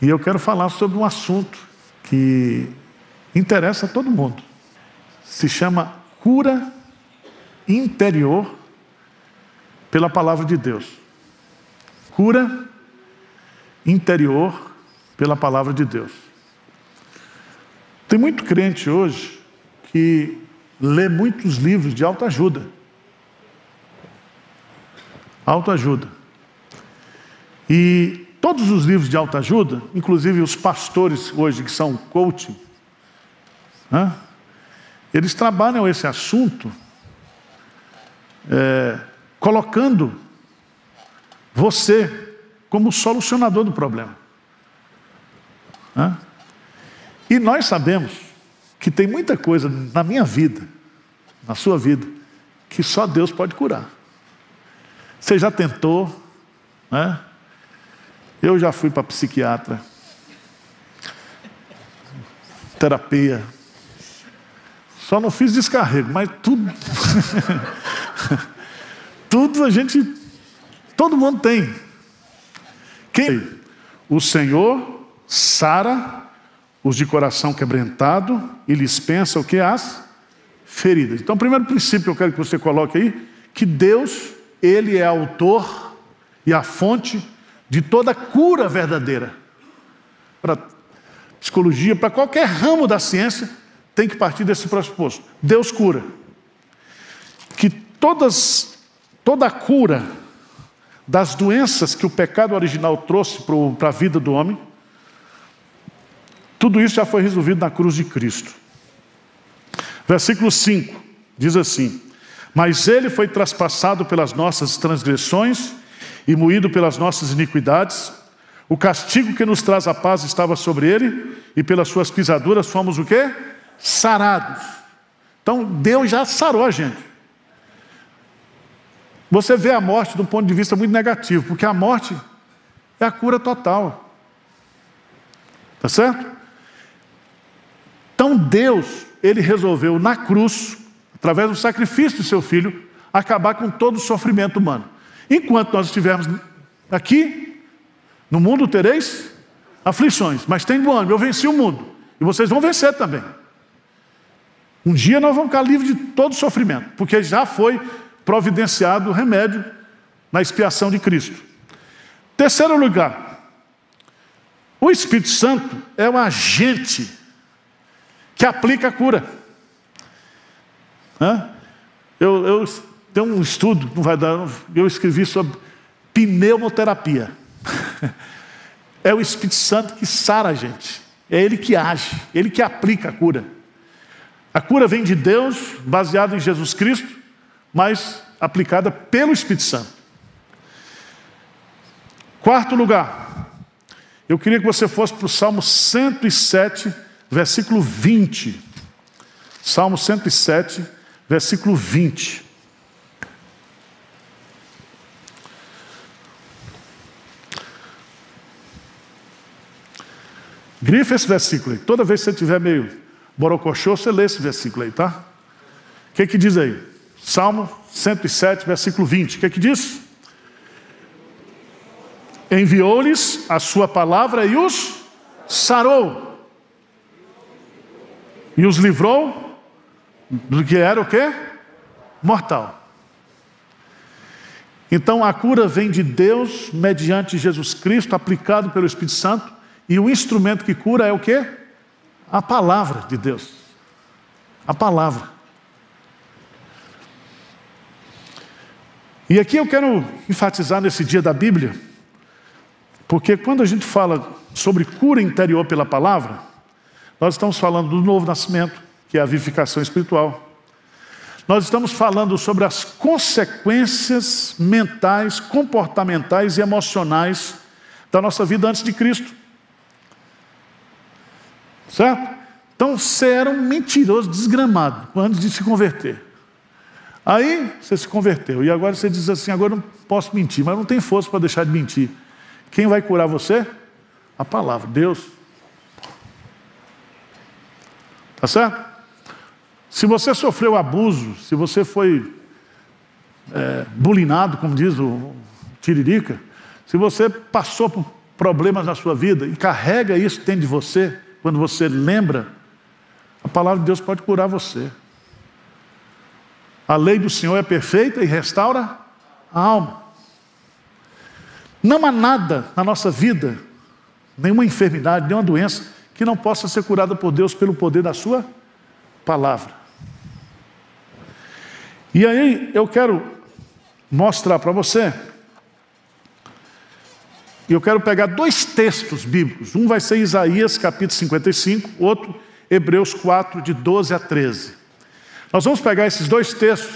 E eu quero falar sobre um assunto que interessa a todo mundo. Se chama cura interior pela palavra de Deus. Cura interior pela palavra de Deus. Tem muito crente hoje que lê muitos livros de autoajuda. Autoajuda. E todos os livros de autoajuda, inclusive os pastores hoje que são coaching, né? Eles trabalham esse assunto colocando você como solucionador do problema. Né? E nós sabemos que tem muita coisa na minha vida, na sua vida, que só Deus pode curar. Você já tentou, né? Eu já fui para psiquiatra, terapia, só não fiz descarrego, mas tudo, tudo todo mundo tem. Quem? O Senhor sara os de coração quebrantado e lhes pensa o que? As feridas. Então, o primeiro princípio que eu quero que você coloque aí, que Deus, Ele é autor e a fonte de toda cura verdadeira. Para psicologia, para qualquer ramo da ciência, tem que partir desse pressuposto. Deus cura. Que toda a cura das doenças que o pecado original trouxe para a vida do homem, tudo isso já foi resolvido na cruz de Cristo. Versículo 5 diz assim: mas Ele foi traspassado pelas nossas transgressões e moído pelas nossas iniquidades. O castigo que nos traz a paz estava sobre Ele, e pelas suas pisaduras fomos o quê? Sarados. Então Deus já sarou a gente. Você vê a morte de um ponto de vista muito negativo, porque a morte é a cura total. Tá certo? Então Deus, Ele resolveu na cruz, através do sacrifício do seu Filho, acabar com todo o sofrimento humano. Enquanto nós estivermos aqui, no mundo tereis aflições, mas tem ânimo, eu venci o mundo, e vocês vão vencer também. Um dia nós vamos ficar livres de todo sofrimento, porque já foi providenciado o remédio na expiação de Cristo. Terceiro lugar, o Espírito Santo é um agente que aplica a cura. Eu tenho um estudo, não vai dar, eu escrevi sobre pneumoterapia. É o Espírito Santo que sara a gente, é Ele que age, Ele que aplica a cura. A cura vem de Deus, baseada em Jesus Cristo, mas aplicada pelo Espírito Santo. Quarto lugar, eu queria que você fosse para o Salmo 107, versículo 20. Salmo 107, versículo 20. Grifa esse versículo aí. Toda vez que você estiver meio borocochô, você lê esse versículo aí, tá? O que diz aí? Salmo 107, versículo 20. O que diz? Enviou-lhes a sua palavra e os sarou. E os livrou do que era o quê? Mortal. Então a cura vem de Deus mediante Jesus Cristo, aplicado pelo Espírito Santo. E o instrumento que cura é o quê? A palavra de Deus. A palavra. E aqui eu quero enfatizar nesse dia da Bíblia, porque quando a gente fala sobre cura interior pela palavra, nós estamos falando do novo nascimento, que é a vivificação espiritual. Nós estamos falando sobre as consequências mentais, comportamentais e emocionais da nossa vida antes de Cristo. Certo? Então você era um mentiroso desgramado antes de se converter. Aí você se converteu e agora você diz assim: agora eu não posso mentir, mas não tem força para deixar de mentir. Quem vai curar você? A palavra, Deus. Tá certo? Se você sofreu abuso, se você foi bulinado, como diz o Tiririca, se você passou por problemas na sua vida e carrega isso dentro de você, quando você lembra, a palavra de Deus pode curar você. A lei do Senhor é perfeita e restaura a alma. Não há nada na nossa vida, nenhuma enfermidade, nenhuma doença, que não possa ser curada por Deus pelo poder da sua palavra. E aí eu quero mostrar para você, eu quero pegar dois textos bíblicos. Um vai ser Isaías capítulo 55, outro Hebreus 4, de 12 a 13. Nós vamos pegar esses dois textos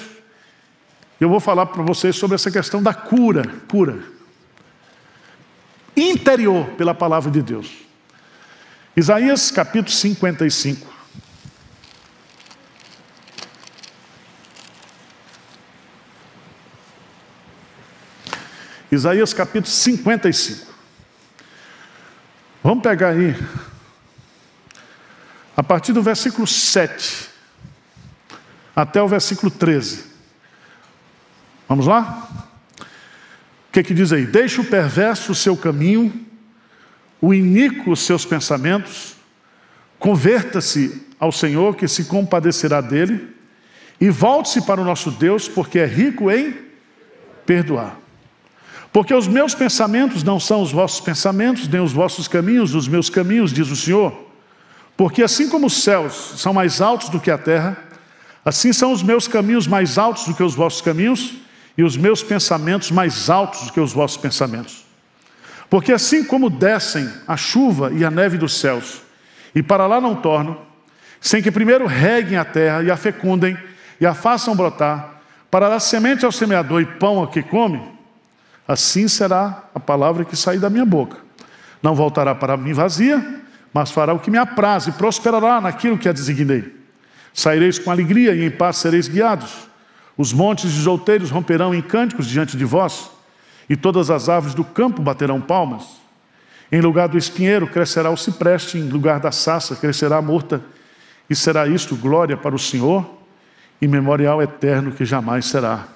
e eu vou falar para vocês sobre essa questão da cura interior pela palavra de Deus. Isaías capítulo 55. Isaías capítulo 55. Vamos pegar aí, a partir do versículo 7 até o versículo 13. Vamos lá? O que diz aí? Deixa o perverso o seu caminho, o iníquo os seus pensamentos, converta-se ao Senhor, que se compadecerá dele, e volte-se para o nosso Deus, porque é rico em perdoar. Porque os meus pensamentos não são os vossos pensamentos, nem os vossos caminhos os meus caminhos, diz o Senhor. Porque assim como os céus são mais altos do que a terra, assim são os meus caminhos mais altos do que os vossos caminhos, e os meus pensamentos mais altos do que os vossos pensamentos. Porque assim como descem a chuva e a neve dos céus, e para lá não tornam, sem que primeiro reguem a terra e a fecundem, e a façam brotar, para dar semente ao semeador e pão ao que come, assim será a palavra que sair da minha boca. Não voltará para mim vazia, mas fará o que me apraz e prosperará naquilo que a designei. Saireis com alegria e em paz sereis guiados. Os montes e os outeiros romperão em cânticos diante de vós, e todas as árvores do campo baterão palmas. Em lugar do espinheiro crescerá o cipreste, em lugar da sarça crescerá a murta, e será isto glória para o Senhor, e memorial eterno que jamais será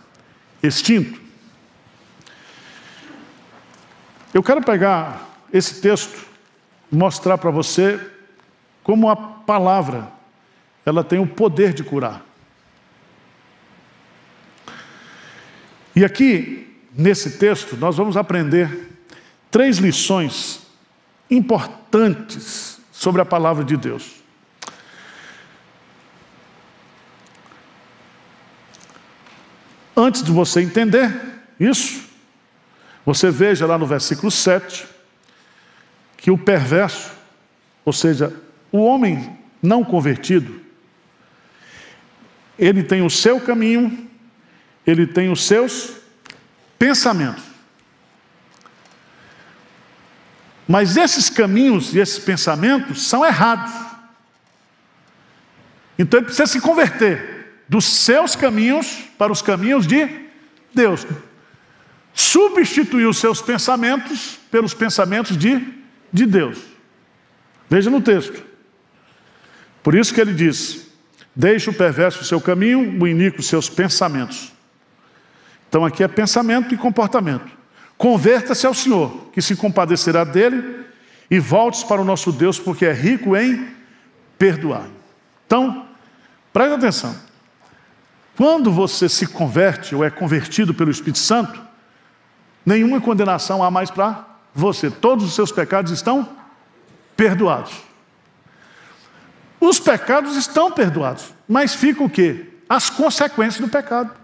extinto. Eu quero pegar esse texto e mostrar para você como a palavra, ela tem o poder de curar. E aqui, nesse texto, nós vamos aprender 3 lições importantes sobre a palavra de Deus. Antes de você entender isso, você veja lá no versículo 7, que o perverso, ou seja, o homem não convertido, ele tem o seu caminho, ele tem os seus pensamentos. Mas esses caminhos e esses pensamentos são errados. Então ele precisa se converter dos seus caminhos para os caminhos de Deus. Substituir os seus pensamentos pelos pensamentos de Deus. Veja no texto. Por isso que ele diz: deixa o perverso o seu caminho, o iníquo os seus pensamentos. Então aqui é pensamento e comportamento. Converta-se ao Senhor, que se compadecerá dele, e volte-se para o nosso Deus, porque é rico em perdoar. Então, preste atenção. Quando você se converte ou é convertido pelo Espírito Santo, nenhuma condenação há mais para você. Todos os seus pecados estão perdoados. Os pecados estão perdoados, mas fica o quê? As consequências do pecado.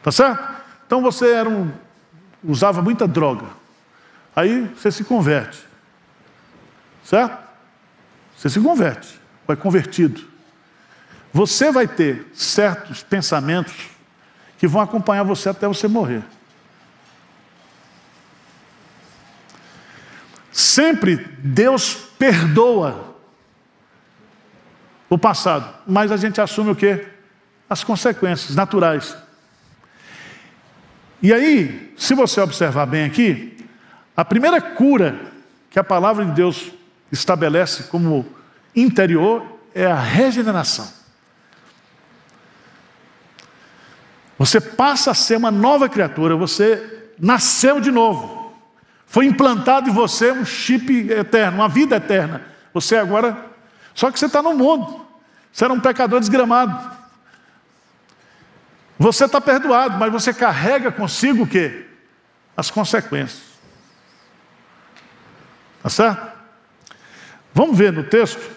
Tá certo? Então você usava muita droga. Aí você se converte. Certo? Você se converte, vai convertido. Você vai ter certos pensamentos que vão acompanhar você até você morrer. Sempre Deus perdoa o passado, mas a gente assume o quê? As consequências naturais. E aí, se você observar bem aqui, a primeira cura que a palavra de Deus estabelece como interior é a regeneração. Você passa a ser uma nova criatura, você nasceu de novo. Foi implantado em você um chip eterno, uma vida eterna. Você agora... Só que você está no mundo. Você era um pecador desgramado. Você está perdoado, mas você carrega consigo o quê? As consequências. Tá certo? Vamos ver no texto.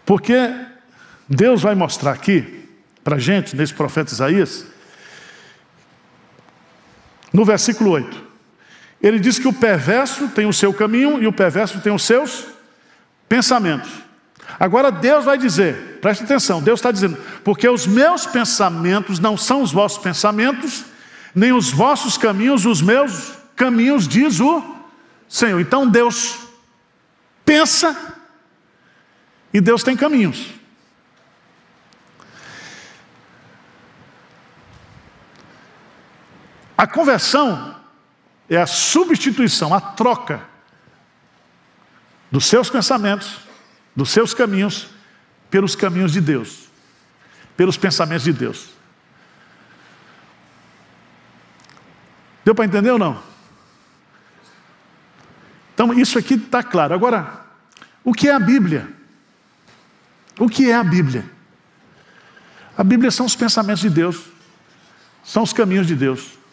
Porque Deus vai mostrar aqui, para a gente, nesse profeta Isaías, no versículo 8. Ele diz que o perverso tem o seu caminho e o perverso tem os seus pensamentos. Agora Deus vai dizer, preste atenção, Deus está dizendo, porque os meus pensamentos não são os vossos pensamentos, nem os vossos caminhos, os meus caminhos, diz o Senhor. Então Deus pensa e Deus tem caminhos. A conversão é a substituição, a troca dos seus pensamentos, dos seus caminhos, pelos caminhos de Deus, pelos pensamentos de Deus. Deu para entender ou não? Então isso aqui está claro. Agora, o que é a Bíblia? O que é a Bíblia? A Bíblia são os pensamentos de Deus, são os caminhos de Deus.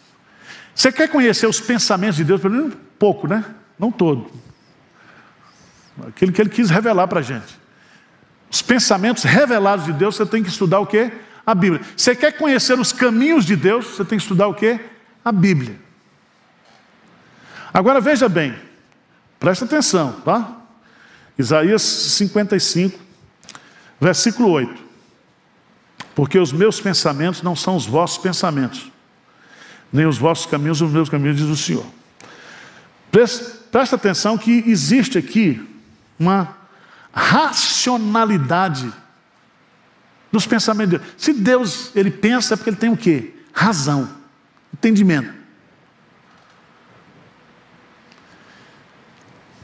Você quer conhecer os pensamentos de Deus? Pelo menos pouco, né? Não todo. Aquilo que Ele quis revelar para a gente. Os pensamentos revelados de Deus, você tem que estudar o quê? A Bíblia. Você quer conhecer os caminhos de Deus, você tem que estudar o quê? A Bíblia. Agora veja bem, presta atenção, tá? Isaías 55, versículo 8. Porque os meus pensamentos não são os vossos pensamentos, nem os vossos caminhos, os meus caminhos, diz o Senhor. Presta atenção que existe aqui uma racionalidade dos pensamentos de Deus. Se Deus, Ele pensa, é porque Ele tem o quê? Razão, entendimento.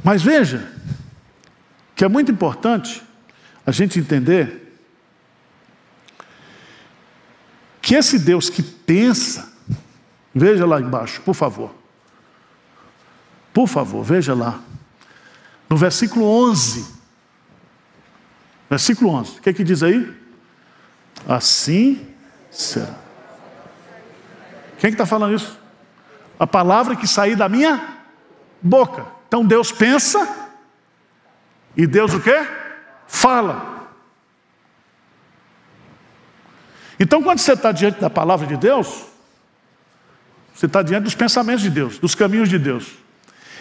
Mas veja, que é muito importante a gente entender que esse Deus que pensa, veja lá embaixo, por favor. Por favor, veja lá. No versículo 11. Versículo 11. O que é que diz aí? Assim será. Quem é que está falando isso? A palavra que sair da minha boca. Então Deus pensa e Deus o quê? Fala. Então quando você está diante da palavra de Deus, você está diante dos pensamentos de Deus, dos caminhos de Deus.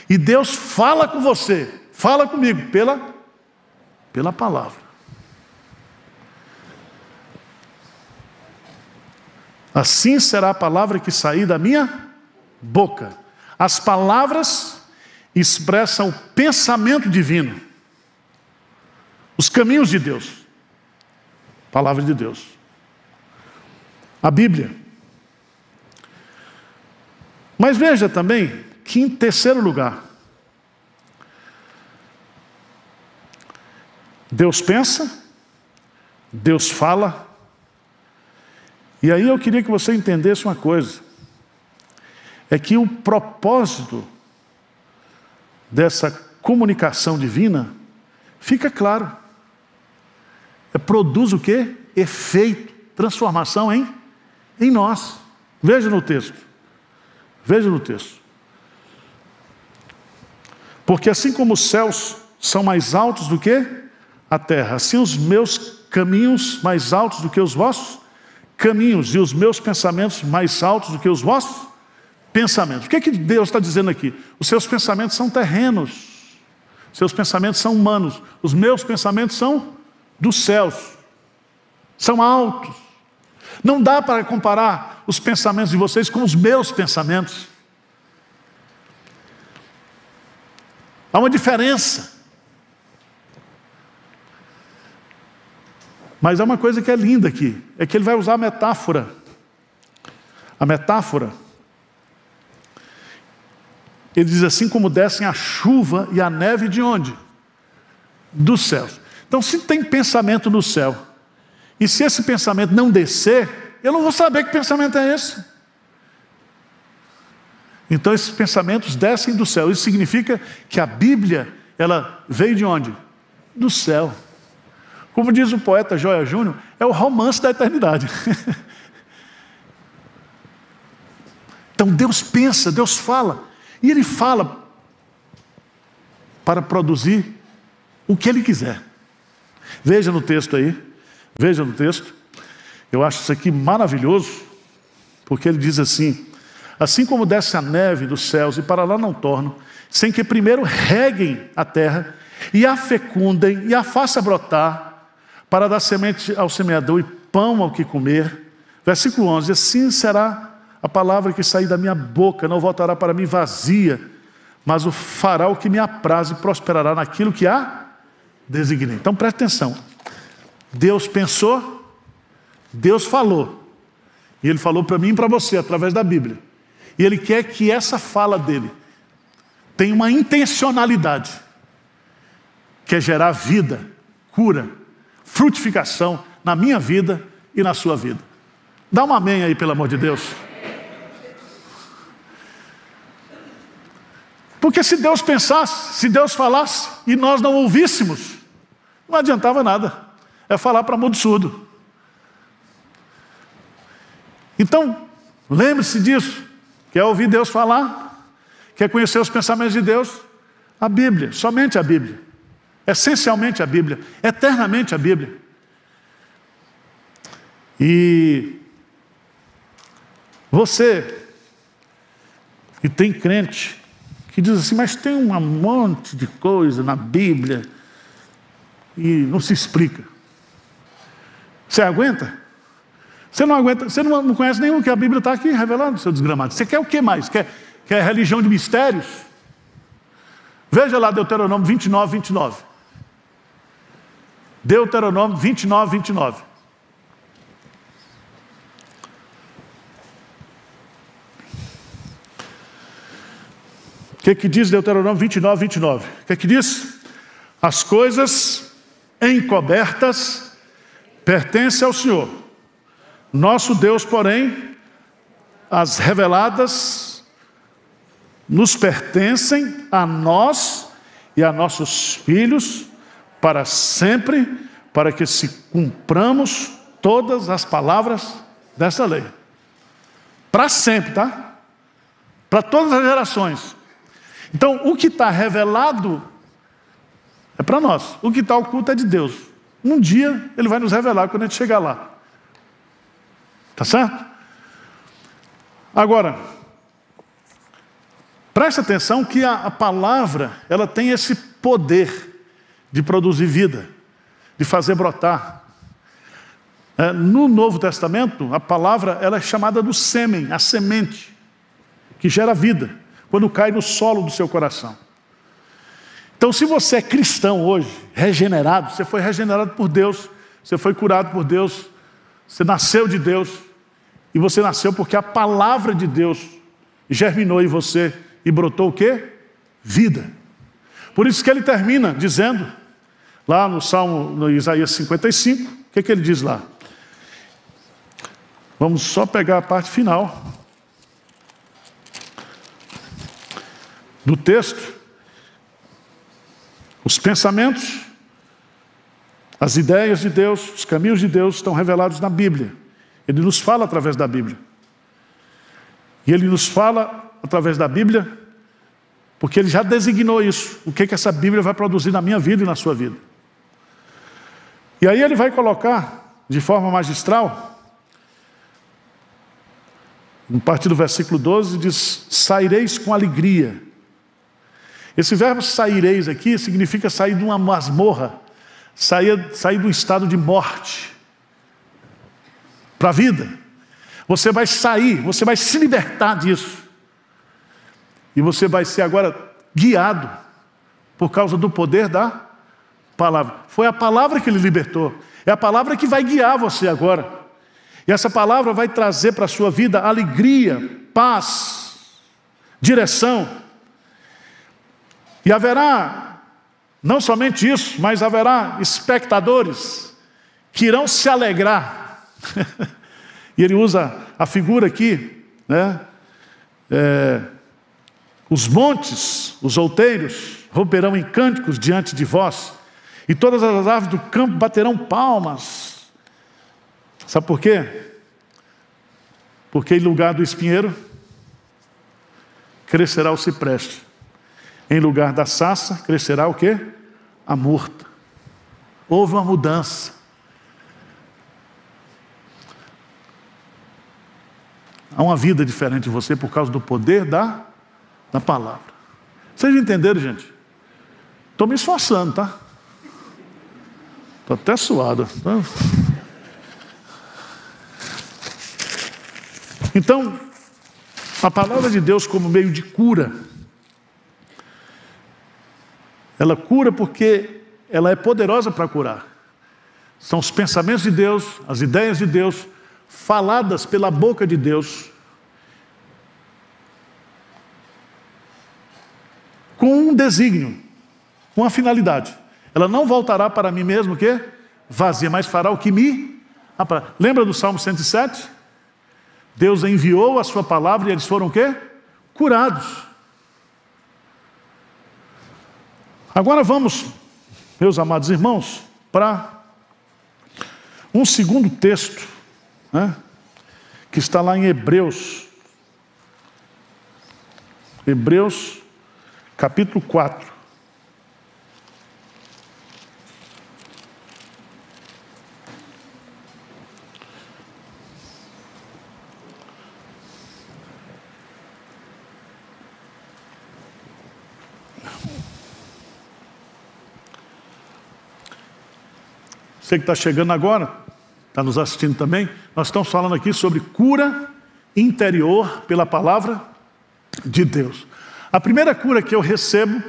E Deus fala com você, fala comigo, pela palavra. Assim será a palavra que sair da minha boca. As palavras expressam o pensamento divino, os caminhos de Deus. Palavra de Deus. A Bíblia. Mas veja também que em terceiro lugar, Deus pensa, Deus fala, e aí eu queria que você entendesse uma coisa, é que o propósito dessa comunicação divina fica claro. Produz o quê? Efeito, transformação em nós. Veja no texto. Veja no texto. Porque assim como os céus são mais altos do que a terra, assim os meus caminhos mais altos do que os vossos caminhos, e os meus pensamentos mais altos do que os vossos pensamentos. O que é que Deus está dizendo aqui? Os seus pensamentos são terrenos, seus pensamentos são humanos, os meus pensamentos são dos céus, são altos. Não dá para comparar os pensamentos de vocês com os meus pensamentos. Há uma diferença. Mas há uma coisa que é linda aqui, é que ele vai usar a metáfora. A metáfora, ele diz assim: como descem a chuva e a neve de onde? Dos céus. Então, se tem pensamento no céu, e se esse pensamento não descer, eu não vou saber que pensamento é esse. Então esses pensamentos descem do céu. Isso significa que a Bíblia, ela veio de onde? Do céu. Como diz o poeta Joia Júnior, é o romance da eternidade. Então Deus pensa, Deus fala. E Ele fala para produzir o que Ele quiser. Veja no texto aí. Veja no texto. Eu acho isso aqui maravilhoso. Porque Ele diz assim: assim como desce a neve dos céus e para lá não tornam, sem que primeiro reguem a terra e a fecundem e a faça brotar, para dar semente ao semeador e pão ao que comer. Versículo 11, assim será a palavra que sair da minha boca, não voltará para mim vazia, mas o fará o que me apraz e prosperará naquilo que a designei. Então preste atenção, Deus pensou, Deus falou, e Ele falou para mim e para você, através da Bíblia. E Ele quer que essa fala dele tenha uma intencionalidade, que é gerar vida, cura, frutificação na minha vida e na sua vida. Dá um amém aí, pelo amor de Deus. Porque se Deus pensasse, se Deus falasse e nós não ouvíssemos, não adiantava nada. É falar para mudo surdo. Então, lembre-se disso. Quer ouvir Deus falar? Quer conhecer os pensamentos de Deus? A Bíblia, somente a Bíblia. Essencialmente a Bíblia, eternamente a Bíblia. E você, que tem crente, que diz assim, mas tem um monte de coisa na Bíblia e não se explica. Você aguenta? Você não aguenta, você não conhece nenhum que a Bíblia está aqui revelando, seu desgramado. Você quer o que mais? Quer religião de mistérios? Veja lá Deuteronômio 29, 29. Deuteronômio 29, 29. O que diz Deuteronômio 29, 29? O que diz? As coisas encobertas pertencem ao Senhor. Nosso Deus, porém, as reveladas nos pertencem a nós e a nossos filhos para sempre, para que se cumpramos todas as palavras dessa lei. Para sempre, tá? Para todas as gerações. Então, o que está revelado é para nós. O que está oculto é de Deus. Um dia Ele vai nos revelar quando a gente chegar lá. Tá certo? Agora, preste atenção que a palavra, ela tem esse poder de produzir vida, de fazer brotar. No Novo Testamento, a palavra, ela é chamada do sêmen, a semente, que gera vida, quando cai no solo do seu coração. Então, se você é cristão hoje, regenerado, você foi regenerado por Deus, você foi curado por Deus, você nasceu de Deus, e você nasceu porque a palavra de Deus germinou em você e brotou o quê? Vida. Por isso que ele termina dizendo, lá no Salmo, no Isaías 55, o que ele diz lá? Vamos só pegar a parte final do texto. Os pensamentos, as ideias de Deus, os caminhos de Deus estão revelados na Bíblia. Ele nos fala através da Bíblia. E Ele nos fala através da Bíblia porque Ele já designou isso. O que essa Bíblia vai produzir na minha vida e na sua vida. E aí Ele vai colocar de forma magistral, a partir do versículo 12, diz, saireis com alegria. Esse verbo saireis aqui significa sair de uma masmorra, sair do estado de morte para a vida. Você vai sair, você vai se libertar disso. E você vai ser agora guiado por causa do poder da palavra. Foi a palavra que Ele libertou. É a palavra que vai guiar você agora. E essa palavra vai trazer para a sua vida alegria, paz, direção. E haverá, não somente isso, mas haverá espectadores que irão se alegrar. E ele usa a figura aqui, né? Os montes, os outeiros, romperão em cânticos diante de vós, e todas as aves do campo baterão palmas. Sabe por quê? Porque em lugar do espinheiro, crescerá o cipreste. Em lugar da sarça, crescerá o quê? A murta. Houve uma mudança. Há uma vida diferente em você por causa do poder da palavra. Vocês entenderam, gente? Estou me esforçando, tá? Estou até suado. Tá? Então, a palavra de Deus como meio de cura, ela cura porque ela é poderosa para curar. São os pensamentos de Deus, as ideias de Deus, faladas pela boca de Deus, com um desígnio, com uma finalidade. Ela não voltará para mim mesmo, o quê? Vazia, mas fará o que me... Lembra do Salmo 107? Deus enviou a sua palavra e eles foram o quê? Curados. Agora vamos, meus amados irmãos, para um segundo texto, né, que está lá em Hebreus. Hebreus, capítulo 4. Você que está chegando agora, está nos assistindo também, nós estamos falando aqui sobre cura interior pela palavra de Deus. A primeira cura que eu recebo,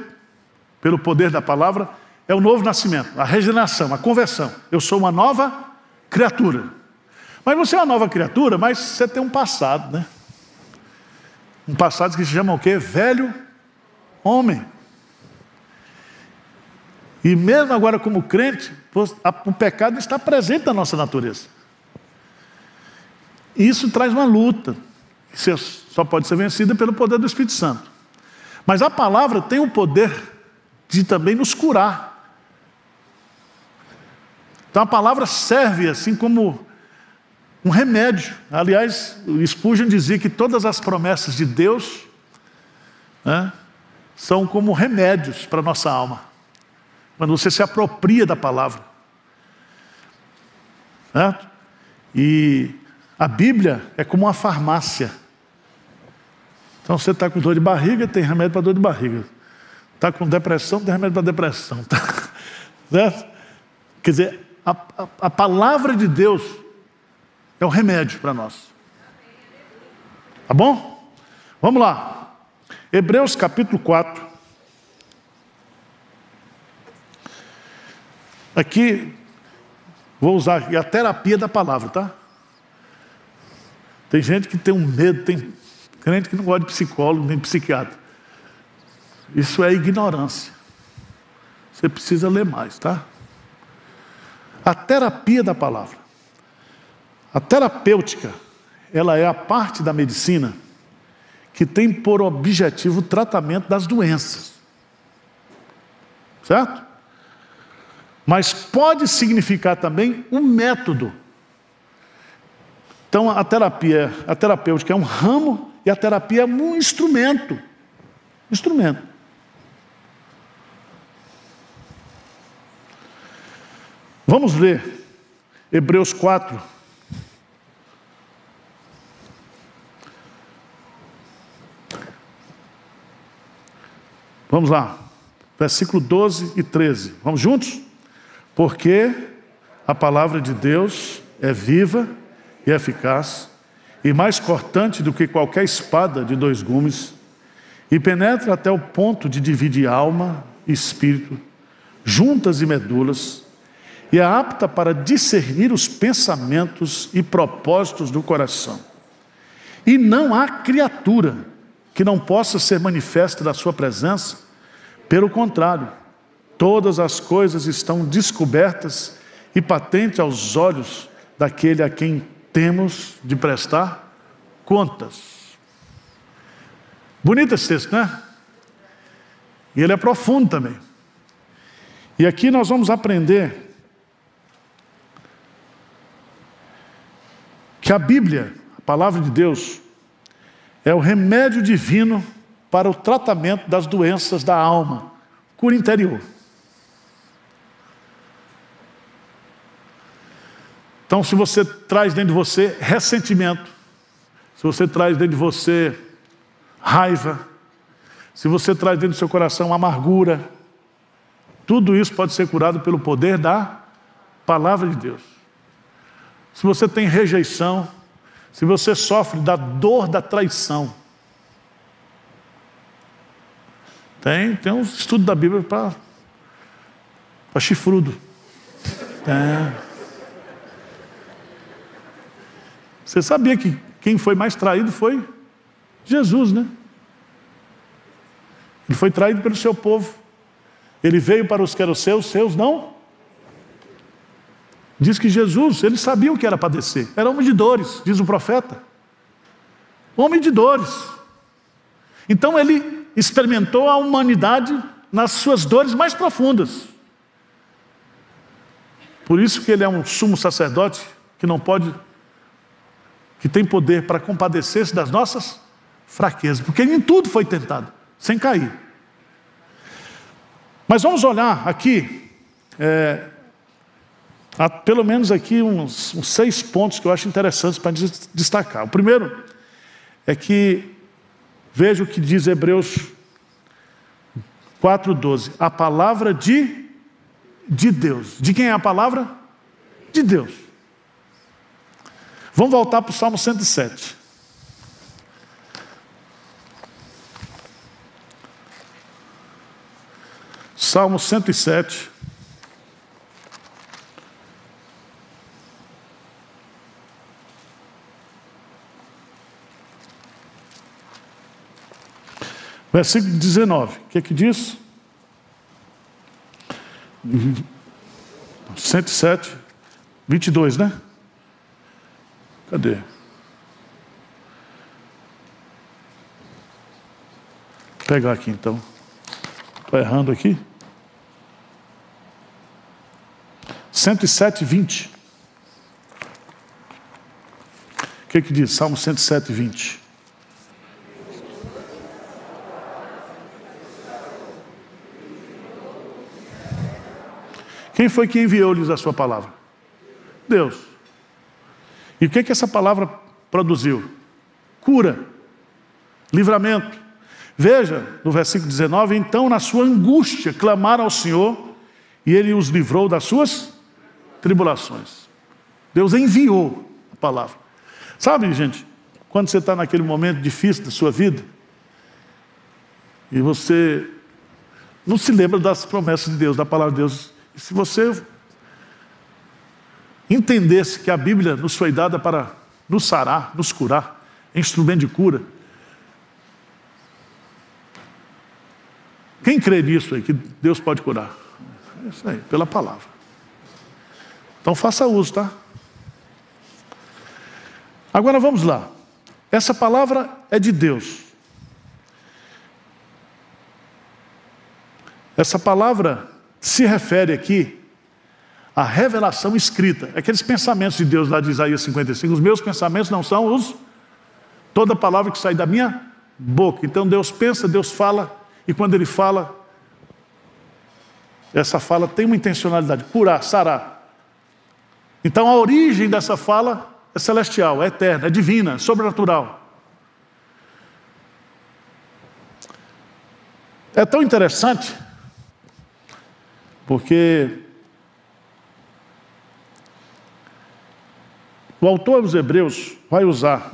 pelo poder da palavra, é o novo nascimento, a regeneração, a conversão. Eu sou uma nova criatura. Mas você é uma nova criatura, mas você tem um passado, né? Um passado que se chama o quê? Velho homem. E mesmo agora como crente, o pecado está presente na nossa natureza. E isso traz uma luta, que só pode ser vencida pelo poder do Espírito Santo. Mas a palavra tem o poder de também nos curar. Então a palavra serve assim como um remédio. Aliás, o Spurgeon dizia que todas as promessas de Deus, né, são como remédios para a nossa alma. Quando você se apropria da palavra. Certo? E a Bíblia é como uma farmácia. Então você está com dor de barriga, tem remédio para dor de barriga. Está com depressão, tem remédio para depressão. Certo? Quer dizer, a palavra de Deus é o remédio para nós. Tá bom? Vamos lá. Hebreus capítulo 4. Aqui, vou usar aqui a terapia da palavra, tá? Tem gente que tem um medo, tem crente que não gosta de psicólogo, nem psiquiatra. Isso é ignorância. Você precisa ler mais, tá? A terapia da palavra. A terapêutica, ela é a parte da medicina que tem por objetivo o tratamento das doenças. Certo? Mas pode significar também um método. Então a terapêutica é um ramo e a terapia é um instrumento. Instrumento. Vamos ler Hebreus 4. Vamos lá. Versículo 12 e 13. Vamos juntos? Porque a palavra de Deus é viva e eficaz, e mais cortante do que qualquer espada de 2 gumes, e penetra até o ponto de dividir alma e espírito, juntas e medulas, e é apta para discernir os pensamentos e propósitos do coração. E não há criatura que não possa ser manifesta da sua presença, pelo contrário, todas as coisas estão descobertas e patentes aos olhos daquele a quem temos de prestar contas. Bonito esse texto, né? E ele é profundo também. E aqui nós vamos aprender que a Bíblia, a palavra de Deus, é o remédio divino para o tratamento das doenças da alma, cura interior. Então, se você traz dentro de você ressentimento, se você traz dentro de você raiva, se você traz dentro do seu coração amargura, tudo isso pode ser curado pelo poder da palavra de Deus. Se você tem rejeição, se você sofre da dor da traição, tem um estudo da Bíblia para chifrudo. Você sabia que quem foi mais traído foi Jesus, né? Ele foi traído pelo seu povo. Ele veio para os que eram seus não. Diz que Jesus, ele sabia o que era padecer. Era homem de dores, diz o profeta. Homem de dores. Então ele experimentou a humanidade nas suas dores mais profundas. Por isso que ele é um sumo sacerdote que não pode, que tem poder para compadecer-se das nossas fraquezas, porque ele em tudo foi tentado, sem cair. Mas vamos olhar aqui, há pelo menos aqui uns 6 pontos que eu acho interessantes para destacar. O primeiro é que, veja o que diz Hebreus 4:12, a palavra de Deus. De quem é a palavra? De Deus. Vamos voltar para o Salmo 107. Salmo 107. Versículo 19. O que é que diz? 107, 22, né? Cadê? Vou pegar aqui então. Estou errando aqui. 107, 20. O que é que diz? Salmo 107, 20. Quem foi que enviou-lhes a sua palavra? Deus. E o que é que essa palavra produziu? Cura, livramento. Veja, no versículo 19, então na sua angústia clamaram ao Senhor e Ele os livrou das suas tribulações. Deus enviou a palavra. Sabe, gente, quando você está naquele momento difícil da sua vida e você não se lembra das promessas de Deus, da palavra de Deus, e se você entendesse que a Bíblia nos foi dada para nos sarar, nos curar, é instrumento de cura. Quem crê nisso aí, que Deus pode curar? É isso aí, pela palavra. Então faça uso, tá? Agora vamos lá. Essa palavra é de Deus. Essa palavra se refere aqui à revelação escrita. Aqueles pensamentos de Deus lá de Isaías 55. Os meus pensamentos não são toda palavra que sai da minha boca. Então Deus pensa, Deus fala. E quando Ele fala, essa fala tem uma intencionalidade, curar, sarar. Então a origem dessa fala é celestial, é eterna, é divina, é sobrenatural. É tão interessante, porque o autor dos Hebreus vai usar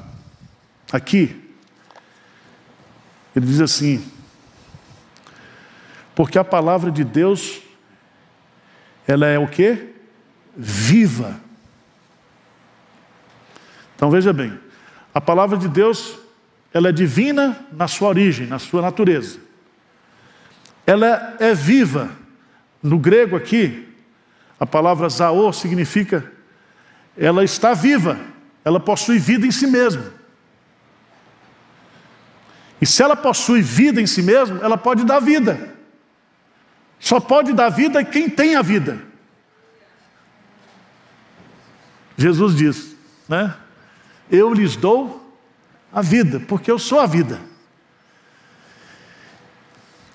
aqui, ele diz assim, porque a palavra de Deus, ela é o quê? Viva. Então veja bem, a palavra de Deus, ela é divina na sua origem, na sua natureza. Ela é viva. No grego aqui, a palavra zaor significa, ela está viva, ela possui vida em si mesma. E se ela possui vida em si mesma, ela pode dar vida. Só pode dar vida quem tem a vida. Jesus diz, né? Eu lhes dou a vida, porque eu sou a vida.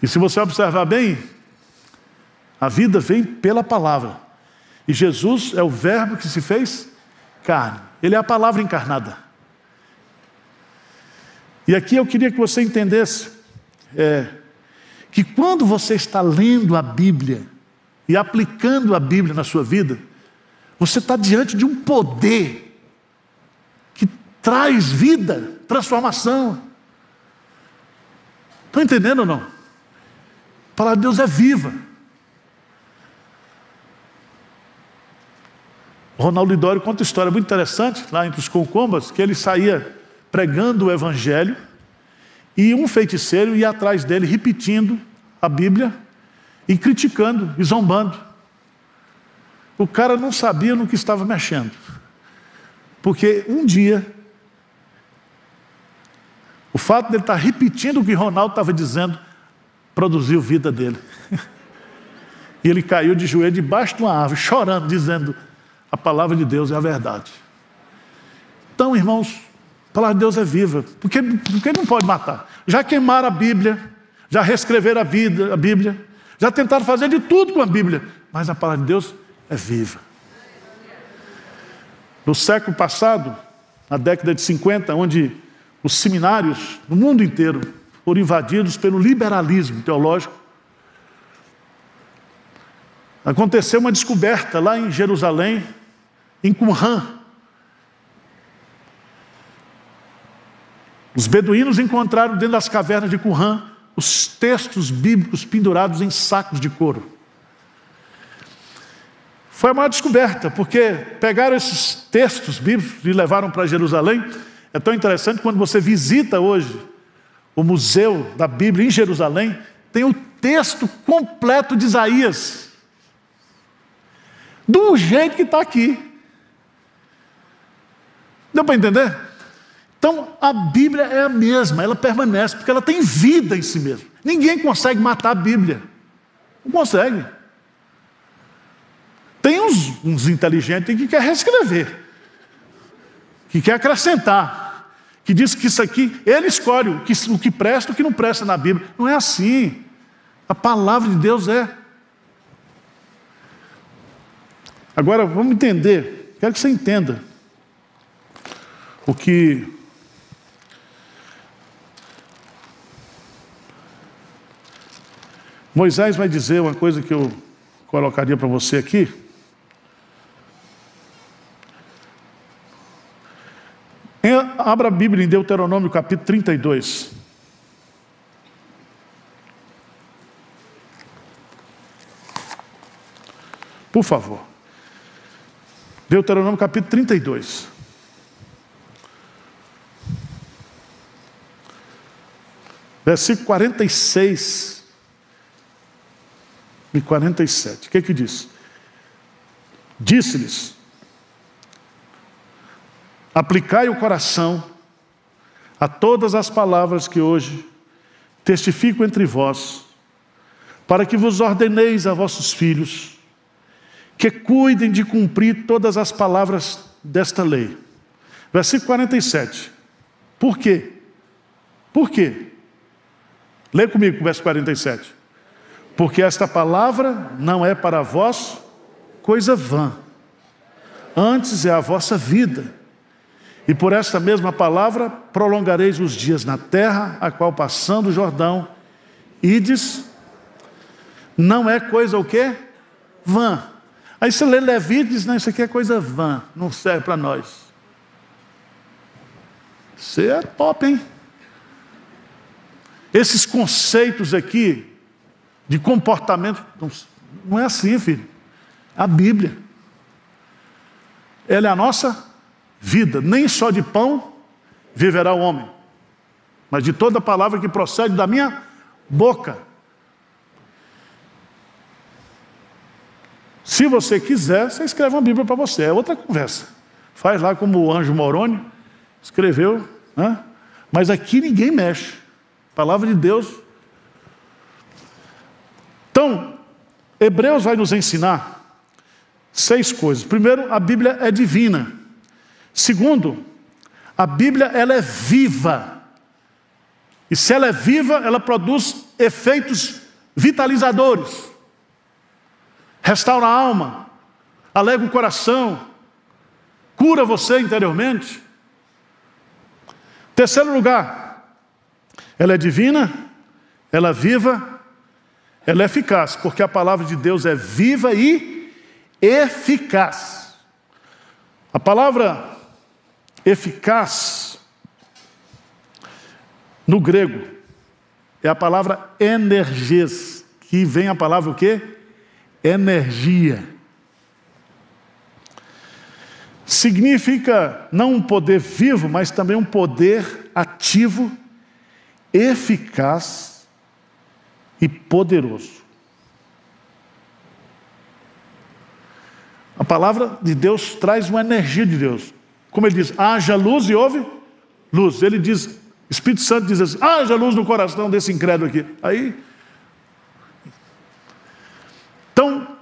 E se você observar bem, a vida vem pela palavra. E Jesus é o verbo que se fez carne. Ele é a palavra encarnada. E aqui eu queria que você entendesse que quando você está lendo a Bíblia e aplicando a Bíblia na sua vida, você está diante de um poder que traz vida, transformação. Estão entendendo ou não? A palavra de Deus é viva. O Ronaldo Lidório conta uma história muito interessante, lá entre os concombas, que ele saía pregando o Evangelho, e um feiticeiro ia atrás dele, repetindo a Bíblia, e criticando, e zombando. O cara não sabia no que estava mexendo. Porque um dia, o fato dele estar repetindo o que Ronaldo estava dizendo, produziu vida dele. E ele caiu de joelho debaixo de uma árvore, chorando, dizendo, a palavra de Deus é a verdade. Então, irmãos, a palavra de Deus é viva. Porque não pode matar. Já queimaram a Bíblia, já reescreveram a Bíblia, já tentaram fazer de tudo com a Bíblia, mas a palavra de Deus é viva. No século passado, na década de 50, onde os seminários no mundo inteiro foram invadidos pelo liberalismo teológico, aconteceu uma descoberta lá em Jerusalém, em Qumran. Os beduínos encontraram dentro das cavernas de Qumran os textos bíblicos pendurados em sacos de couro. Foi a maior descoberta, porque pegaram esses textos bíblicos e levaram para Jerusalém. É tão interessante, quando você visita hoje o Museu da Bíblia em Jerusalém, tem o texto completo de Isaías, do jeito que está aqui. Deu para entender? Então, a Bíblia é a mesma, ela permanece, porque ela tem vida em si mesma. Ninguém consegue matar a Bíblia. Não consegue. Tem uns inteligentes que quer reescrever, que quer acrescentar, que diz que isso aqui, ele escolhe o que presta e o que não presta na Bíblia. Não é assim. A palavra de Deus é. Agora, vamos entender, quero que você entenda o que Moisés vai dizer, uma coisa que eu colocaria para você aqui. Abra a Bíblia em Deuteronômio capítulo 32. Por favor. Deuteronômio capítulo 32. Versículo 46 e 47. O que diz? Disse-lhes: aplicai o coração a todas as palavras que hoje testifico entre vós, para que vos ordeneis a vossos filhos, que cuidem de cumprir todas as palavras desta lei. Versículo 47. Por quê? Por quê? Lê comigo o verso 47. Porque esta palavra não é para vós coisa vã, antes é a vossa vida. E por esta mesma palavra prolongareis os dias na terra, a qual passando o Jordão, ides, não é coisa o quê? Vã. Aí você lê Levítico e diz, não, isso aqui é coisa vã, não serve para nós. Você é top, hein? Esses conceitos aqui de comportamento, não é assim, filho. A Bíblia, ela é a nossa vida. Nem só de pão viverá o homem, mas de toda palavra que procede da minha boca. Se você quiser, você escreve uma Bíblia para você, é outra conversa. Faz lá como o Anjo Moroni escreveu, né? Mas aqui ninguém mexe. A palavra de Deus. Então, Hebreus vai nos ensinar 6 coisas. Primeiro, a Bíblia é divina. Segundo, a Bíblia ela é viva. E se ela é viva, ela produz efeitos vitalizadores. Restaura a alma, alegra o coração, cura você interiormente. Terceiro lugar, ela é divina, ela é viva, ela é eficaz, porque a palavra de Deus é viva e eficaz. A palavra eficaz, no grego, é a palavra energes, que vem a palavra o quê? Energia. Significa não um poder vivo, mas também um poder ativo, eficaz e poderoso. A palavra de Deus traz uma energia de Deus. Como ele diz, haja luz e houve luz. Ele diz, Espírito Santo diz assim, haja luz no coração desse incrédulo aqui. Então,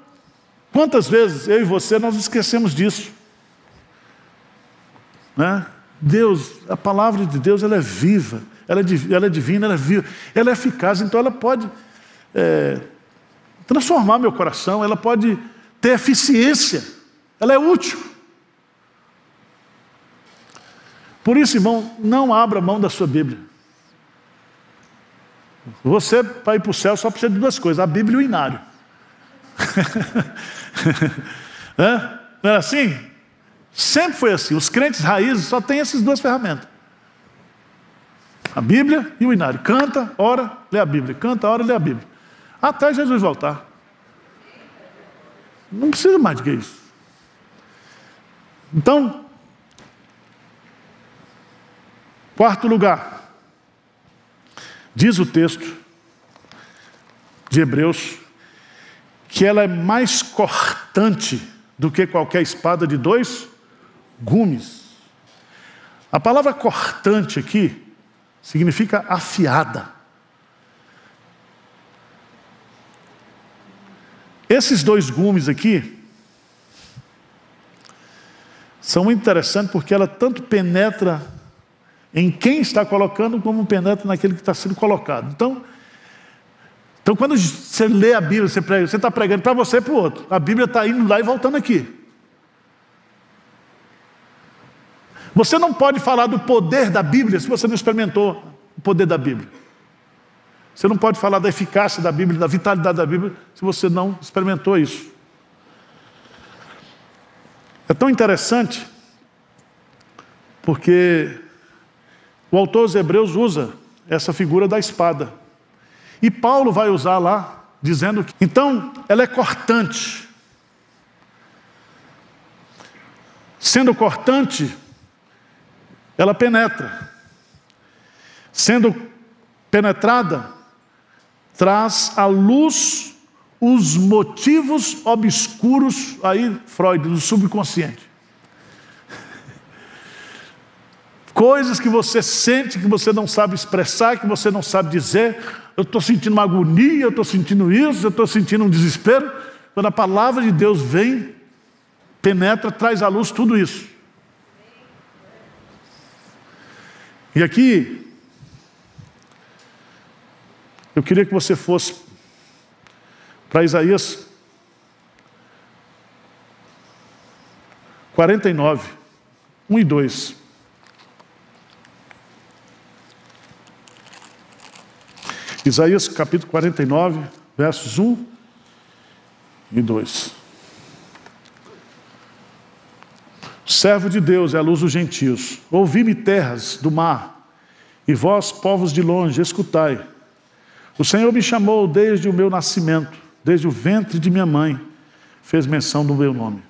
quantas vezes eu e você nós esquecemos disso? Né? Deus, a palavra de Deus, ela é viva, ela é divina, ela é viva, ela é eficaz, então ela pode transformar meu coração, ela pode ter eficiência, ela é útil. Por isso, irmão, não abra mão da sua Bíblia. Você, para ir para o céu, só precisa de 2 coisas, a Bíblia e o inário. Não é assim? Sempre foi assim. Os crentes raízes só têm essas 2 ferramentas. A Bíblia e o inário. Canta, ora, lê a Bíblia. Canta, ora, lê a Bíblia. Até Jesus voltar. Não precisa mais do que isso. Então, quarto lugar. Diz o texto de Hebreus que ela é mais cortante do que qualquer espada de 2 gumes. A palavra cortante aqui significa afiada. Esses 2 gumes aqui são muito interessantes porque ela tanto penetra em quem está colocando como penetra naquele que está sendo colocado. Então quando você lê a Bíblia, você está pregando para você e para o outro. A Bíblia está indo lá e voltando aqui. Você não pode falar do poder da Bíblia se você não experimentou o poder da Bíblia. Você não pode falar da eficácia da Bíblia, da vitalidade da Bíblia, se você não experimentou isso. É tão interessante, porque o autor dos Hebreus usa essa figura da espada. E Paulo vai usar lá, dizendo que, então, ela é cortante. Sendo cortante, ela penetra. Sendo penetrada, traz à luz os motivos obscuros, aí Freud, do subconsciente. Coisas que você sente, que você não sabe expressar, que você não sabe dizer. Eu estou sentindo uma agonia, eu estou sentindo isso, eu estou sentindo um desespero. Quando a palavra de Deus vem, penetra, traz à luz tudo isso. E aqui, eu queria que você fosse para Isaías 49, 1 e 2. Isaías capítulo 49, versos 1 e 2. Servo de Deus é a luz dos gentios. Ouvi-me, terras do mar, e vós, povos de longe, escutai. O Senhor me chamou desde o meu nascimento, desde o ventre de minha mãe, fez menção do meu nome.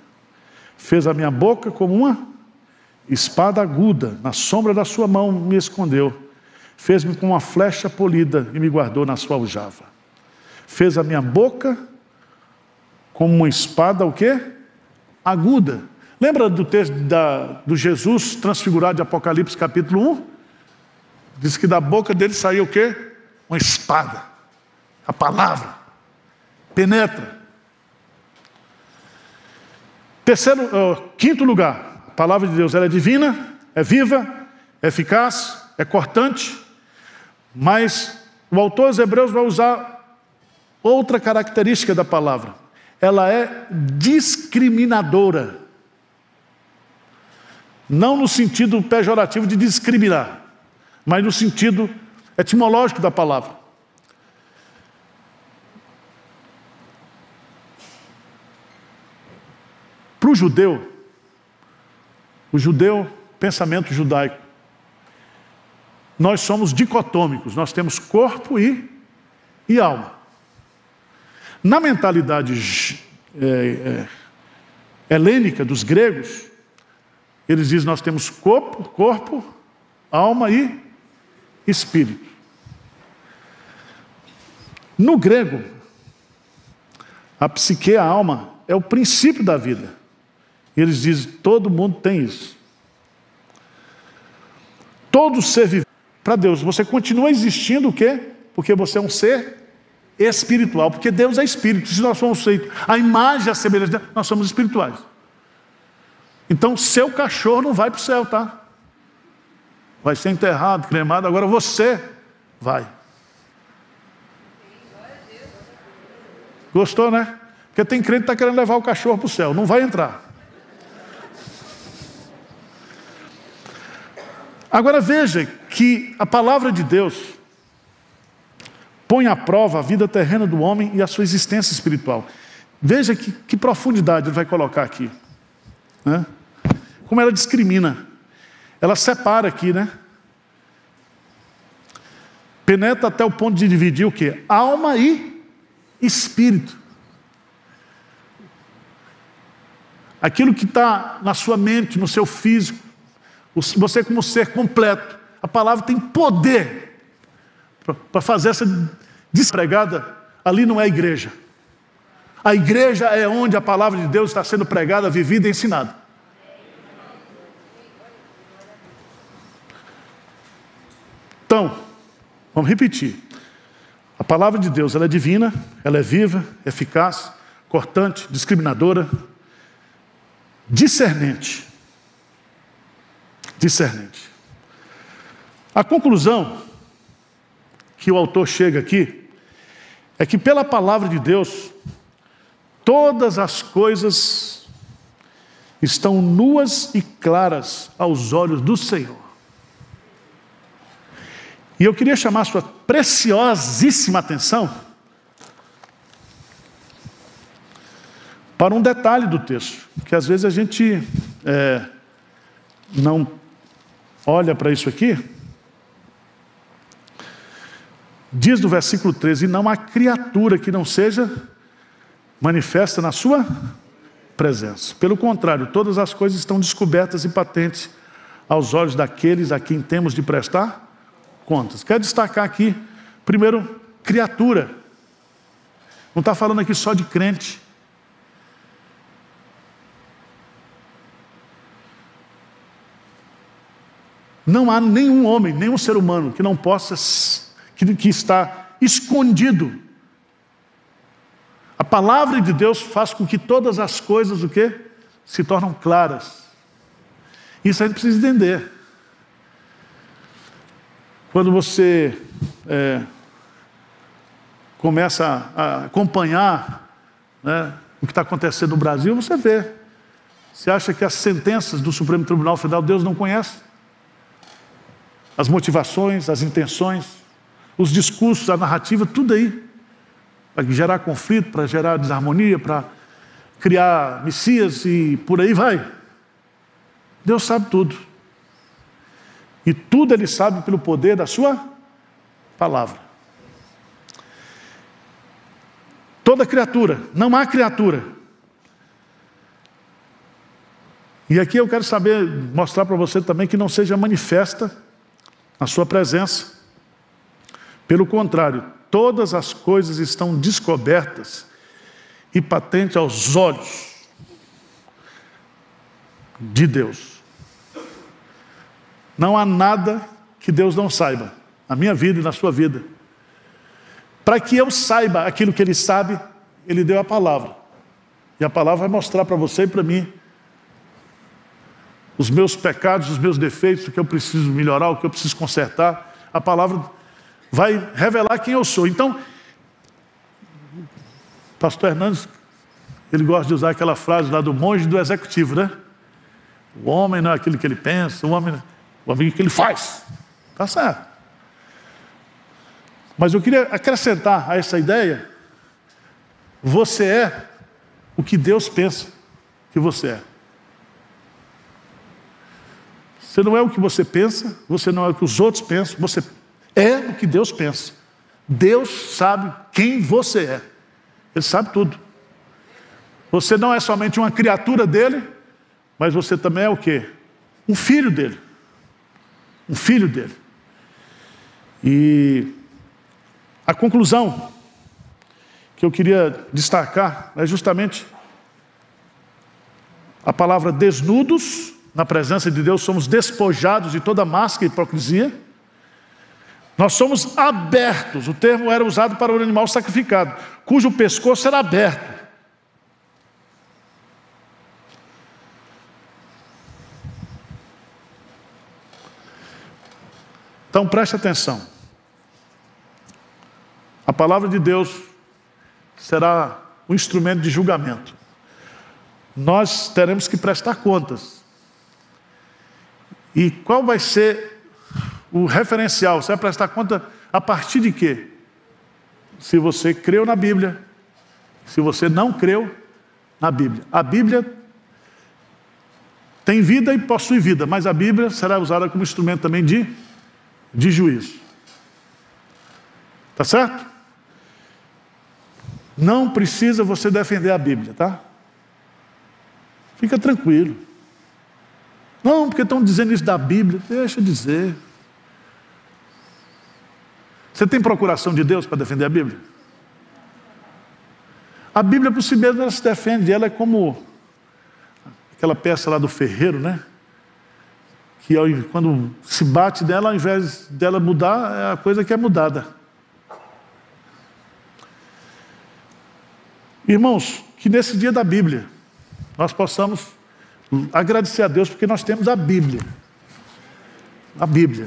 Fez a minha boca como uma espada aguda, na sombra da sua mão me escondeu. Fez-me com uma flecha polida e me guardou na sua aljava. Fez a minha boca como uma espada, o quê? Aguda. Lembra do texto do Jesus transfigurado de Apocalipse capítulo 1? Diz que da boca dele saiu o quê? Uma espada. A palavra penetra. Quinto lugar, a palavra de Deus ela é divina, é viva, é eficaz, é cortante, mas o autor aos Hebreus vai usar outra característica da palavra. Ela é discriminadora. Não no sentido pejorativo de discriminar, mas no sentido etimológico da palavra. Para o judeu, pensamento judaico, nós somos dicotômicos, nós temos corpo e alma. Na mentalidade helênica dos gregos, eles dizem que nós temos corpo, alma e espírito. No grego, a psique, a alma, é o princípio da vida. E eles dizem que todo mundo tem isso. Todo ser vivente. Para Deus, você continua existindo o quê? Porque você é um ser espiritual. Porque Deus é espírito. Se nós somos feitos a imagem e a semelhança de Deus, nós somos espirituais. Então, seu cachorro não vai para o céu, tá? Vai ser enterrado, cremado. Agora você vai. Gostou, né? Porque tem crente que está querendo levar o cachorro para o céu. Não vai entrar. Agora veja que a palavra de Deus põe à prova a vida terrena do homem e a sua existência espiritual. Veja que profundidade ele vai colocar aqui, né? Como ela discrimina. Ela separa aqui, né? Penetra até o ponto de dividir o quê? Alma e espírito. Aquilo que está na sua mente, no seu físico, você como ser completo. A palavra tem poder para fazer essa despregada. Ali não é a igreja. A igreja é onde a palavra de Deus está sendo pregada, vivida e ensinada. Então, vamos repetir. A palavra de Deus ela é divina, ela é viva, eficaz, cortante, discriminadora, discernente. Discernente. A conclusão que o autor chega aqui é que pela palavra de Deus todas as coisas estão nuas e claras aos olhos do Senhor. E eu queria chamar a sua preciosíssima atenção para um detalhe do texto, que às vezes a gente não olha para isso aqui. Diz no versículo 13: e não há criatura que não seja manifesta na sua presença. Pelo contrário, todas as coisas estão descobertas e patentes aos olhos daqueles a quem temos de prestar contas. Quero destacar aqui, primeiro, criatura. Não está falando aqui só de crente. Não há nenhum homem, nenhum ser humano que não possa, que está escondido. A palavra de Deus faz com que todas as coisas, o quê? Se tornam claras. Isso a gente precisa entender. Quando você começa a acompanhar, né, o que está acontecendo no Brasil, você vê. Você acha que as sentenças do Supremo Tribunal Federal Deus não conhece? As motivações, as intenções, os discursos, a narrativa, tudo aí. Para gerar conflito, para gerar desarmonia, para criar messias e por aí vai. Deus sabe tudo. E tudo Ele sabe pelo poder da sua palavra. Toda criatura, não há criatura. E aqui eu quero mostrar para você também que não seja manifesta na sua presença. Pelo contrário, todas as coisas estão descobertas e patentes aos olhos de Deus. Não há nada que Deus não saiba, na minha vida e na sua vida. Para que eu saiba aquilo que Ele sabe, Ele deu a palavra. E a palavra vai mostrar para você e para mim os meus pecados, os meus defeitos, o que eu preciso melhorar, o que eu preciso consertar, a palavra vai revelar quem eu sou. Então, pastor Hernandes, ele gosta de usar aquela frase lá do monge do executivo, né? O homem não é aquilo que ele pensa, o homem é o que ele faz. Tá certo. Mas eu queria acrescentar a essa ideia: você é o que Deus pensa que você é. Você não é o que você pensa, você não é o que os outros pensam, você é o que Deus pensa. Deus sabe quem você é. Ele sabe tudo. Você não é somente uma criatura dele, mas você também é o quê? Um filho dele. Um filho dele. E a conclusão que eu queria destacar é justamente a palavra desnudos. Na presença de Deus somos despojados de toda máscara e hipocrisia. Nós somos abertos. O termo era usado para o animal sacrificado, cujo pescoço era aberto. Então preste atenção. A palavra de Deus será um instrumento de julgamento. Nós teremos que prestar contas. E qual vai ser o referencial? Você vai prestar conta a partir de quê? Se você creu na Bíblia, se você não creu na Bíblia. A Bíblia tem vida e possui vida, mas a Bíblia será usada como instrumento também de juízo. Tá certo? Não precisa você defender a Bíblia, tá? Fica tranquilo. Não, porque estão dizendo isso da Bíblia. Deixa eu dizer. Você tem procuração de Deus para defender a Bíblia? A Bíblia por si mesma ela se defende. Ela é como aquela peça lá do ferreiro, né? Que quando se bate dela, ao invés dela mudar, é a coisa que é mudada. Irmãos, que nesse dia da Bíblia nós possamos agradecer a Deus porque nós temos a Bíblia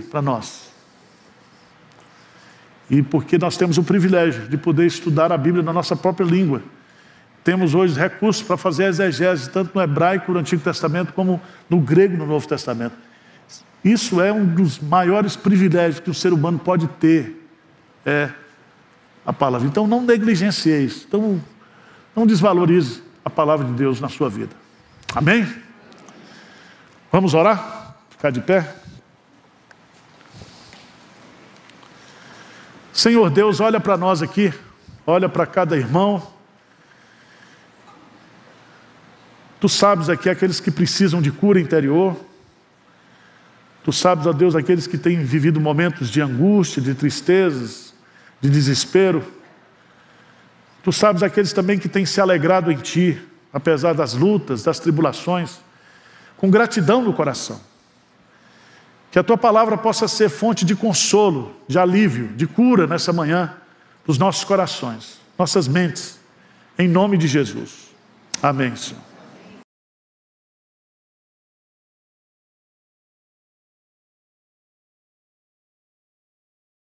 para nós, e porque nós temos o privilégio de poder estudar a Bíblia na nossa própria língua. Temos hoje recursos para fazer exegese tanto no hebraico, no Antigo Testamento, como no grego, no Novo Testamento. Isso é um dos maiores privilégios que o ser humano pode ter, é a palavra. Então não negligencie isso, então não desvalorize a palavra de Deus na sua vida. Amém? Vamos orar? Ficar de pé? Senhor Deus, olha para nós aqui, olha para cada irmão. Tu sabes aqui aqueles que precisam de cura interior. Tu sabes, ó Deus, aqueles que têm vivido momentos de angústia, de tristezas, de desespero. Tu sabes aqueles também que têm se alegrado em Ti, apesar das lutas, das tribulações, com gratidão no coração. Que a Tua palavra possa ser fonte de consolo, de alívio, de cura nessa manhã, para os nossos corações, nossas mentes, em nome de Jesus. Amém, Senhor.